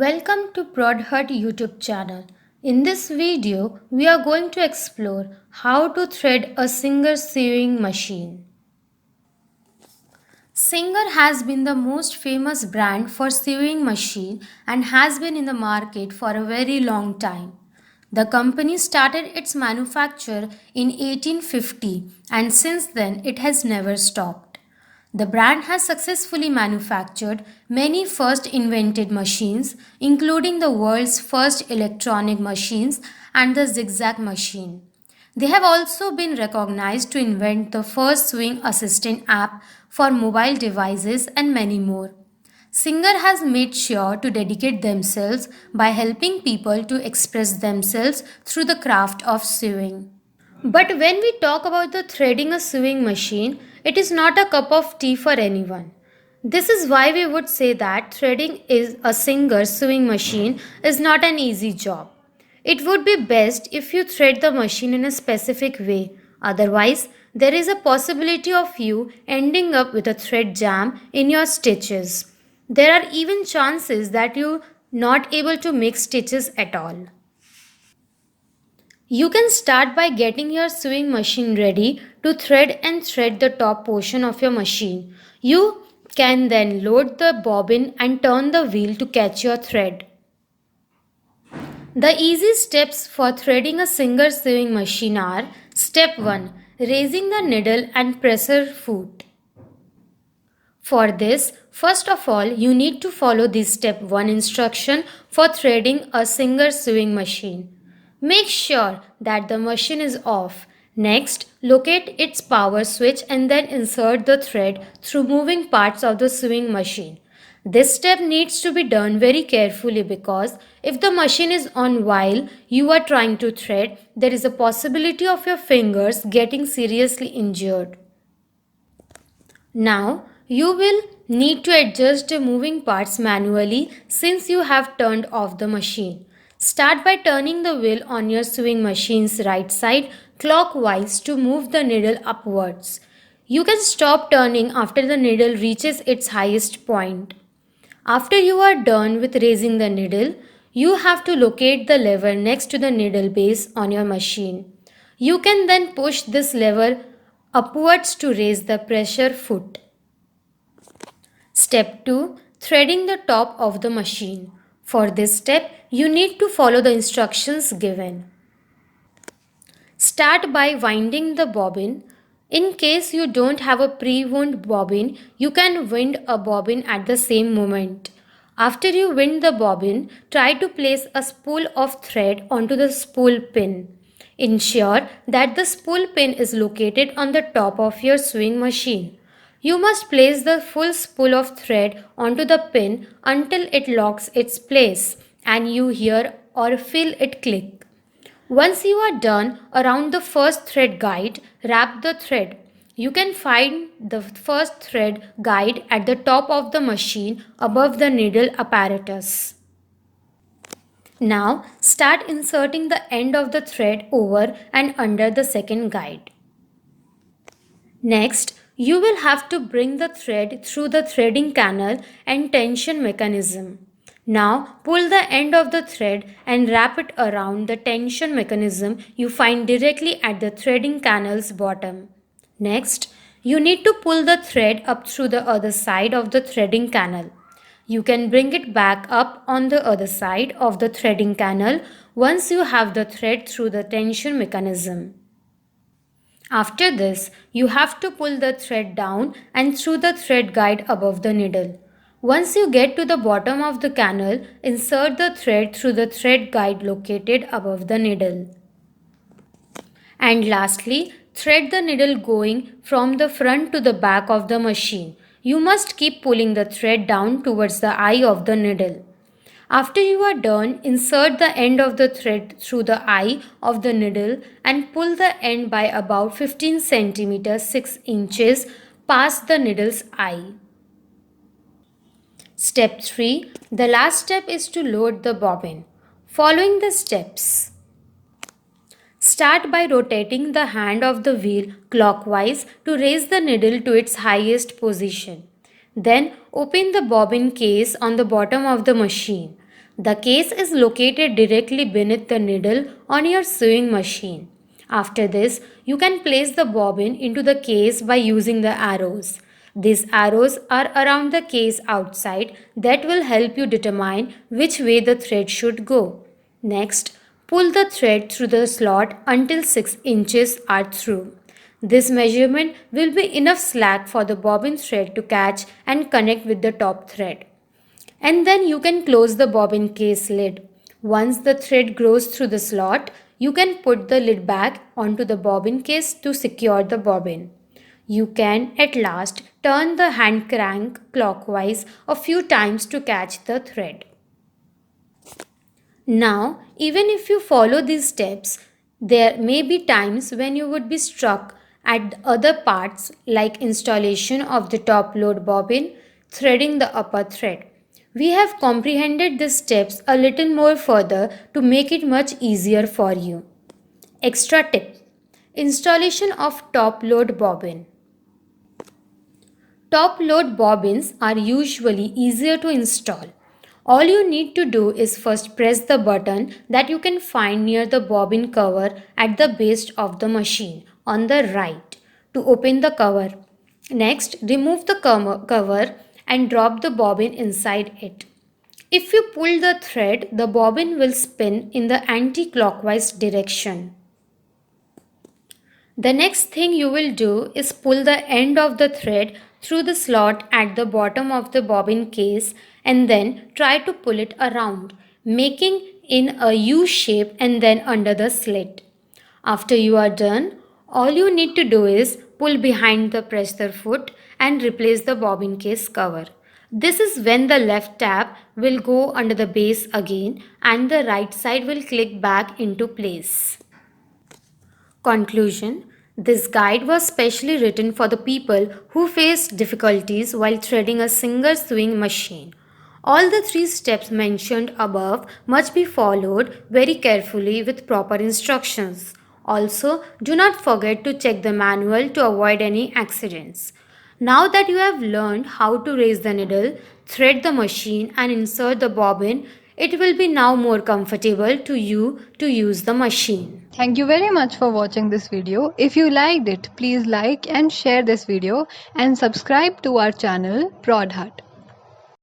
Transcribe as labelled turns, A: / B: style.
A: Welcome to Broadheart YouTube channel. In this video, we are going to explore how to thread a Singer sewing machine. Singer has been the most famous brand for sewing machine and has been in the market for a very long time. The company started its manufacture in 1850 and since then it has never stopped. The brand has successfully manufactured many first invented machines, including the world's first electronic machines and the zigzag machine. They have also been recognized to invent the first sewing assistant app for mobile devices and many more. Singer has made sure to dedicate themselves by helping people to express themselves through the craft of sewing. But when we talk about the threading a sewing machine, it is not a cup of tea for anyone. This is why we would say that threading is a Singer sewing machine is not an easy job. It would be best if you thread the machine in a specific way. Otherwise, there is a possibility of you ending up with a thread jam in your stitches. There are even chances that you not able to make stitches at all. You can start by getting your sewing machine ready to thread the top portion of your machine. You can then load the bobbin and turn the wheel to catch your thread. The easy steps for threading a Singer sewing machine are: Step 1. Raising the needle and presser foot. For this, first of all, you need to follow the step 1 instruction for threading a Singer sewing machine. Make sure that the machine is off. Next, locate its power switch and then insert the thread through moving parts of the sewing machine. This step needs to be done very carefully because if the machine is on while you are trying to thread, there is a possibility of your fingers getting seriously injured. Now, you will need to adjust the moving parts manually since you have turned off the machine. Start by turning the wheel on your sewing machine's right side clockwise to move the needle upwards. You can stop turning after the needle reaches its highest point. After you are done with raising the needle, you have to locate the lever next to the needle base on your machine. You can then push this lever upwards to raise the pressure foot. Step 2. Threading the top of the machine. For this step, you need to follow the instructions given. Start by winding the bobbin. In case you don't have a pre-wound bobbin, you can wind a bobbin at the same moment. After you wind the bobbin, try to place a spool of thread onto the spool pin. Ensure that the spool pin is located on the top of your sewing machine. You must place the full spool of thread onto the pin until it locks its place and you hear or feel it click. Once you are done around the first thread guide, wrap the thread. You can find the first thread guide at the top of the machine above the needle apparatus. Now start inserting the end of the thread over and under the second guide. Next, you will have to bring the thread through the threading canal and tension mechanism. Now pull the end of the thread and wrap it around the tension mechanism you find directly at the threading canal's bottom. Next, you need to pull the thread up through the other side of the threading canal. You can bring it back up on the other side of the threading canal once you have the thread through the tension mechanism. After this, you have to pull the thread down and through the thread guide above the needle. Once you get to the bottom of the canal, insert the thread through the thread guide located above the needle. And lastly, thread the needle going from the front to the back of the machine. You must keep pulling the thread down towards the eye of the needle. After you are done, insert the end of the thread through the eye of the needle and pull the end by about 15 cm 6 inches past the needle's eye. Step 3. The last step is to load the bobbin. Following the steps. Start by rotating the hand of the wheel clockwise to raise the needle to its highest position. Then open the bobbin case on the bottom of the machine. The case is located directly beneath the needle on your sewing machine. After this, you can place the bobbin into the case by using the arrows. These arrows are around the case outside that will help you determine which way the thread should go. Next, pull the thread through the slot until 6 inches are through. This measurement will be enough slack for the bobbin thread to catch and connect with the top thread. And then you can close the bobbin case lid. Once the thread grows through the slot, you can put the lid back onto the bobbin case to secure the bobbin. You can at last turn the hand crank clockwise a few times to catch the thread. Now, even if you follow these steps, there may be times when you would be struck at other parts like installation of the top load bobbin, threading the upper thread. We have comprehended these steps a little more further to make it much easier for you. Extra tip: installation of top load bobbin. Top load bobbins are usually easier to install. All you need to do is first press the button that you can find near the bobbin cover at the base of the machine on the right to open the cover. Next, remove the cover and drop the bobbin inside it. If you pull the thread, the bobbin will spin in the anti-clockwise direction. The next thing you will do is pull the end of the thread through the slot at the bottom of the bobbin case and then try to pull it around, making in a U shape and then under the slit. After you are done, all you need to do is pull behind the presser foot and replace the bobbin case cover. This is when the left tab will go under the base again and the right side will click back into place. Conclusion: this guide was specially written for the people who face difficulties while threading a single sewing machine. All the 3 steps mentioned above must be followed very carefully with proper instructions. Also, do not forget to check the manual to avoid any accidents. Now that you have learned how to raise the needle, thread the machine and insert the bobbin, it will be now more comfortable to you to use the machine.
B: Thank you very much for watching this video. If you liked it, please like and share this video and subscribe to our channel Prod Hut.